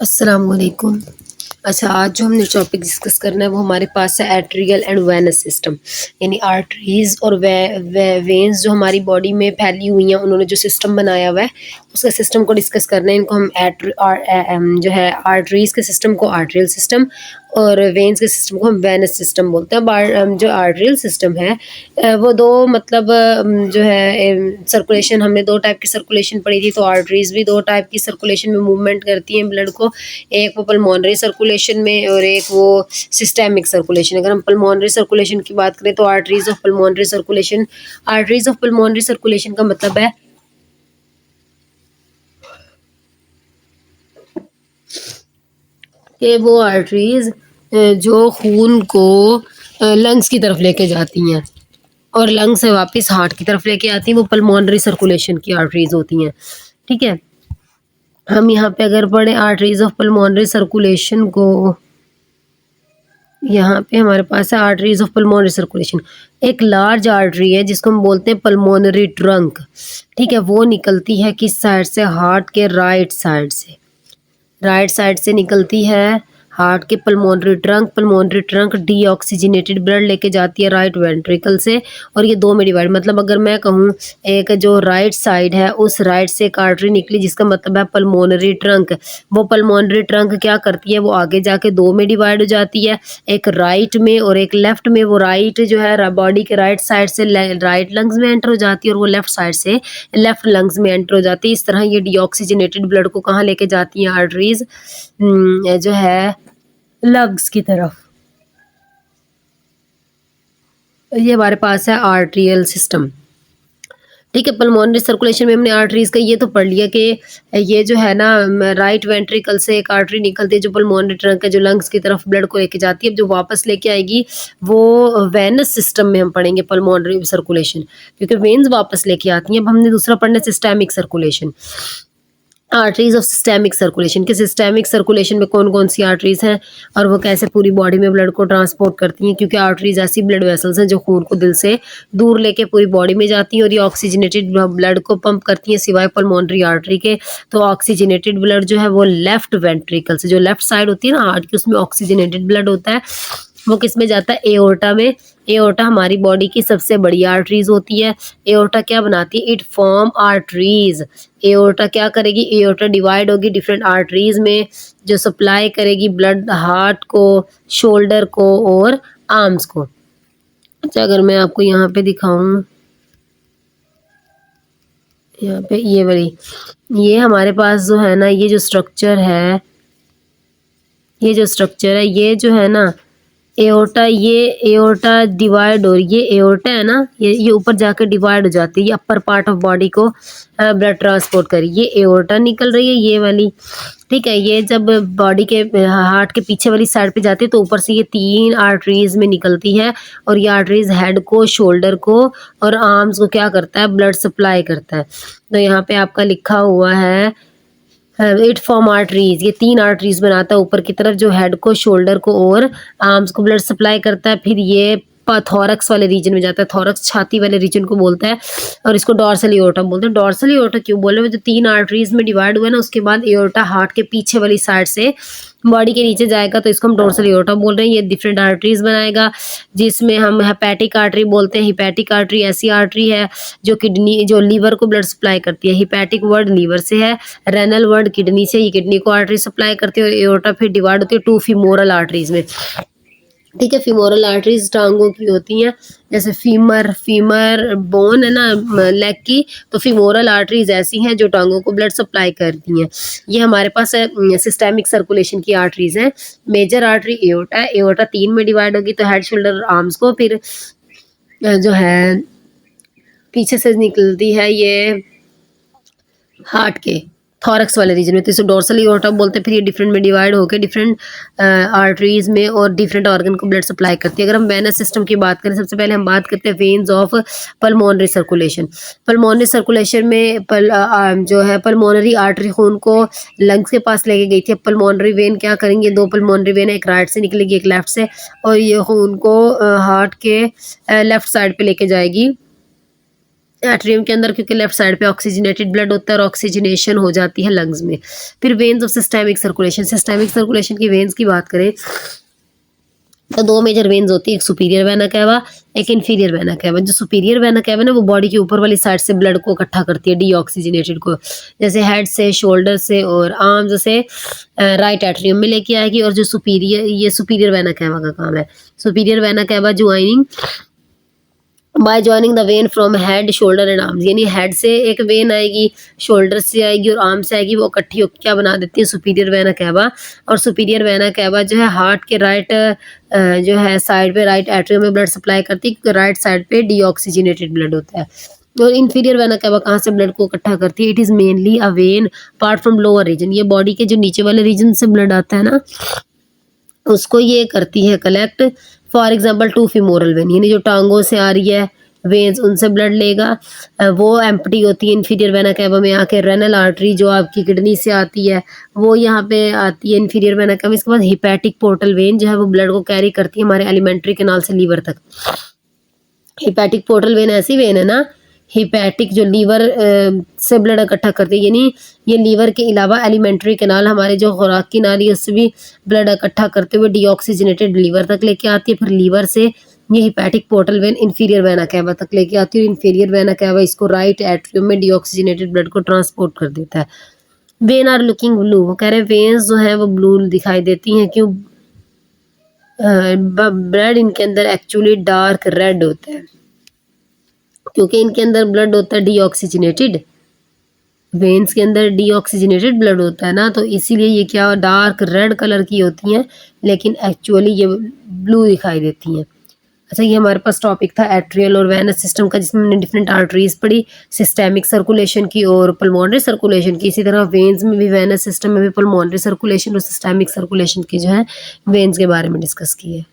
अस्सलाम वालेकुम। अच्छा, आज जो हमने टॉपिक डिस्कस करना है वो हमारे पास है एट्रियल एंड वेनस सिस्टम, यानी आर्टरीज और वेन्स जो हमारी बॉडी में फैली हुई हैं, उन्होंने जो सिस्टम बनाया हुआ है उसका सिस्टम को डिस्कस करना है। इनको हम जो है आर्टरीज के सिस्टम को आर्ट्रियल सिस्टम और वेन्स के सिस्टम को हम वेनस सिस्टम बोलते हैं। जो आर्टरियल सिस्टम है वो दो मतलब जो है सर्कुलेशन, हमने दो टाइप की सर्कुलेशन पढ़ी थी, तो आर्टरीज भी दो टाइप की सर्कुलेशन में मूवमेंट करती हैं ब्लड को। एक वो पल्मोनरी सर्कुलेशन में और एक वो सिस्टेमिक सर्कुलेशन। अगर हम पल्मोनरी सर्कुलेशन की बात करें तो आर्टरीज ऑफ पल्मोनरी सर्कुलेशन का मतलब है कि वो आर्टरीज जो खून को लंग्स की तरफ लेके जाती हैं और लंग से वापस हार्ट की तरफ लेके आती हैं, वो पल्मोनरी सर्कुलेशन की आर्टरीज होती हैं। ठीक है, हम यहाँ पे अगर पढ़े आर्टरीज ऑफ पल्मोनरी सर्कुलेशन को, यहाँ पे हमारे पास है आर्टरीज ऑफ पल्मोनरी सर्कुलेशन। एक लार्ज आर्टरी है जिसको हम बोलते हैं पल्मोनरी ट्रंक। ठीक है, वो निकलती है किस साइड से? हार्ट के राइट साइड से निकलती है हार्ट के पल्मोनरी ट्रंक डीऑक्सीजनेटेड ब्लड लेके जाती है राइट वेंट्रिकल से, और ये दो में डिवाइड, मतलब अगर मैं कहूँ एक जो राइट साइड है उस राइट से एक आर्टरी निकली जिसका मतलब है पल्मोनरी ट्रंक। वो पल्मोनरी ट्रंक क्या करती है? वो आगे जाके दो में डिवाइड हो जाती है, एक राइट में और एक लेफ्ट में। वो राइट जो है बॉडी के राइट साइड से राइट लंग्स में एंटर हो जाती है और वो लेफ्ट साइड से लेफ्ट लंग्स में एंटर हो जाती है। इस तरह ये डीऑक्सीजनेटेड ब्लड को कहाँ लेके जाती हैं आर्टरीज? जो है लंग्स की तरफ। ये हमारे पास है आर्टरियल सिस्टम। ठीक है, पल्मोनरी सर्कुलेशन में हमने आर्टरीज का ये तो पढ़ लिया कि ये जो है ना राइट वेंट्रिकल से एक आर्टरी निकलती है जो पल्मोनरी ट्रंक है, जो लंग्स की तरफ ब्लड को लेके जाती है। अब जो वापस लेके आएगी वो वेनस सिस्टम में हम पढ़ेंगे पल्मोनरी सर्कुलेशन, क्योंकि वेन्स वापस लेके आती हैं। अब हमने दूसरा पढ़ना है systemic circulation. Arteries of systemic circulation के सिस्टेमिक सर्कुलेशन में कौन कौन सी आर्टरीज हैं और वो कैसे पूरी बॉडी में ब्लड को ट्रांसपोर्ट करती हैं, क्योंकि आर्टरीज ऐसी ब्लड वेसल्स हैं जो खून को दिल से दूर लेके पूरी बॉडी में जाती हैं और ये ऑक्सीजनेटेड ब्लड को पंप करती हैं सिवाय पल्मोनरी आर्टरी के। तो ऑक्सीजनेटेड ब्लड जो है वो लेफ्ट वेंट्रिकल से, जो लेफ्ट साइड होती है ना हार्ट की, उसमें ऑक्सीजनेटेड ब्लड होता है, वो किस में जाता है? एओर्टा में। एओर्टा हमारी बॉडी की सबसे बड़ी आर्टरीज होती है। एओर्टा क्या बनाती है? It form arteries. एओर्टा क्या करेगी? एओर्टा डिवाइड होगी डिफरेंट आर्टरीज में, जो सप्लाई करेगी ब्लड हार्ट को, शोल्डर को और आर्म्स को। अच्छा, अगर मैं आपको यहाँ पे दिखाऊं, यहाँ पे ये वाली, ये हमारे पास जो है ना ये जो स्ट्रक्चर है, ये जो है ना एओर्टा, ये एओर्टा डिवाइड, और ये एओर्टा है ना, ये ऊपर जाकर डिवाइड हो जाती है, ये अपर पार्ट ऑफ बॉडी को ब्लड ट्रांसपोर्ट करी, ये एओर्टा निकल रही है ये वाली। ठीक है, ये जब बॉडी के हार्ट के पीछे वाली साइड पे जाती है तो ऊपर से ये तीन आर्टरीज में निकलती है, और ये आर्टरीज हेड को, शोल्डर को और आर्म्स को क्या करता है? ब्लड सप्लाई करता है। तो यहाँ पे आपका लिखा हुआ है इट फॉर्म आर्टरीज, ये तीन आर्टरीज बनाता है ऊपर की तरफ, जो हेड को, शोल्डर को और आर्म्स को ब्लड सप्लाई करता है। फिर ये थॉरक्स वाले रीजन में जाता है, थॉरक्स छाती वाले रीजन को बोलता है, और इसको डॉर्सल एओर्टा बोलते हैं। डॉर्सल एओर्टा क्यों बोल रहे हैं? जो तीन आर्टरीज में डिवाइड हुआ है ना, उसके बाद एओर्टा हार्ट के पीछे वाली साइड से बॉडी के नीचे जाएगा, तो इसको हम डॉर्सल एओर्टा बोल रहे हैं। ये डिफरेंट आर्टरीज बनाएगा, जिसमें हम हेपेटिक आर्टरी बोलते हैं। हिपैटिक आर्टरी ऐसी आर्टरी है जो लीवर को ब्लड सप्लाई करती है। हिपैटिक वर्ड लीवर से है, रेनल वर्ड किडनी से, ये किडनी को आर्टरी सप्लाई करती है। और एओर्टा फिर डिवाइड होती है टू फीमोरल आर्टरीज में। ठीक है, फीमोरल आर्टरीज टांगों की होती हैं, जैसे फीमर बोन है ना लेग की, तो फीमोरल आर्टरीज ऐसी हैं जो टांगों को ब्लड सप्लाई करती हैं। ये हमारे पास सिस्टेमिक सर्कुलेशन की आर्टरीज हैं। मेजर आर्टरी एओर्टा है, एओर्टा तीन में डिवाइड होगी, तो हेड, शोल्डर, आर्म्स को। फिर जो है पीछे से निकलती है ये हार्ट के थॉरक्स वाले रीजन में, तो इसे डोर्सल एओर्टा बोलते हैं। फिर ये डिफरेंट में डिवाइड होकर डिफरेंट आर्टरीज में और डिफरेंट ऑर्गन को ब्लड सप्लाई करती है। अगर हम वेनस सिस्टम की बात करें, सबसे पहले हम बात करते हैं veins of pulmonary circulation. Pulmonary circulation में जो है पल्मोनरी आर्टरी खून को लंग्स के पास लेके गई थी। अब पल्मोनरी वेन क्या करेंगे? दो पल्मोनरी वेन, एक राइट से निकलेगी एक लेफ्ट से, और ये खून को हार्ट के लेफ्ट साइड पे लेके जाएगी एट्रियम के अंदर, क्योंकि लेफ्ट साइड पे ऑक्सीजनेटेड ब्लड होता है और ऑक्सीजनेशन हो जाती है लंग्स में। फिर veins of systemic circulation, systemic circulation की वेन्स की बात करें तो दो मेजर वेन्स होती है, एक सुपीरियर वेना कैवा, एक इन्फीरियर वेना कैवा। जो सुपीरियर वेना कैवा ना वो बॉडी के ऊपर वाली साइड से ब्लड को इकट्ठा करती है डीऑक्सीजनेटेड को, जैसे हेड से, शोल्डर से और आर्म्स से राइट एट्रियम में लेके आएगी। और जो सुपीरियर, ये सुपीरियर वेना कैवा का काम है। Superior vena cava joining bye joining the when from head, shoulder and arms, यानी हेड से एक वेन आएगी, शोल्डर से आएगी और आर्म से आएगी, वो इकट्ठी होकर क्या बना देती है, सुपीरियर वेना कैवा। और सुपीरियर वेना कैवा जो है हार्ट के राइट जो है साइड पे, राइट एट्रियम में ब्लड सप्लाई करती है, क्योंकि राइट साइड पे डीऑक्सीजनेटेड ब्लड होता है। और इन्फीरियर वेना कैवा कहाँ से ब्लड को इकट्ठा करती है, it is mainly a vein part from lower region, ये बॉडी के जो नीचे वाले रीजन से ब्लड आता है ना उसको ये करती है collect. For example to femoral vein, यानी जो टांगों से आ रही है वेन्स उनसे ब्लड लेगा, वो एम्प्टी होती है इन्फीरियर वेना कैवा में आके। रेनल आर्टरी जो आपकी किडनी से आती है वो यहाँ पे आती है इन्फीरियर वेना कैवा। इसके बाद हिपैटिक पोर्टल वेन जो है वो ब्लड को कैरी करती है हमारे एलिमेंट्री कैनाल से लीवर तक। हिपैटिक पोर्टल वेन ऐसी वेन है ना, हिपैटिक जो लीवर से ब्लड इकट्ठा करती है, यानी ये लीवर के अलावा एलिमेंट्री कैनाल हमारे जो खुराक की नाली है उससे भी ब्लड इकट्ठा करते हुए डीऑक्सीजनेटेड लीवर तक लेके आती है। फिर लीवर से ये hepatic portal vein inferior vena cava तक लेके आती है और इन्फीरियर वेना कैवा इसको राइट एट्रियम में डीऑक्सीजनेटेड ब्लड को ट्रांसपोर्ट कर देता है। वेन आर लुकिंग ब्लू, वो कह रहे हैं वेन्स जो है वो ब्लू दिखाई देती हैं, क्यों? ब्लड इनके अंदर एक्चुअली डार्क रेड होता है, क्योंकि इनके अंदर ब्लड होता है डीऑक्सीजनेटेड, वेन्स के अंदर डीऑक्सीजनेटेड ब्लड होता है ना, तो इसीलिए ये क्या डार्क रेड कलर की होती हैं, लेकिन एक्चुअली ये ब्लू दिखाई देती हैं। अच्छा, ये हमारे पास टॉपिक था एट्रियल और वेनस सिस्टम का, जिसमें हमने डिफरेंट आर्टरीज पढ़ी, सिस्टेमिक सर्कुलेशन की और पल्मोनरी सर्कुलेशन की। इसी तरह वेन्स में भी, वेनस सिस्टम में भी पल्मोनरी सर्कुलेशन और सिस्टेमिक सर्कुलेशन की जो है वेन्स के बारे में डिस्कस की है।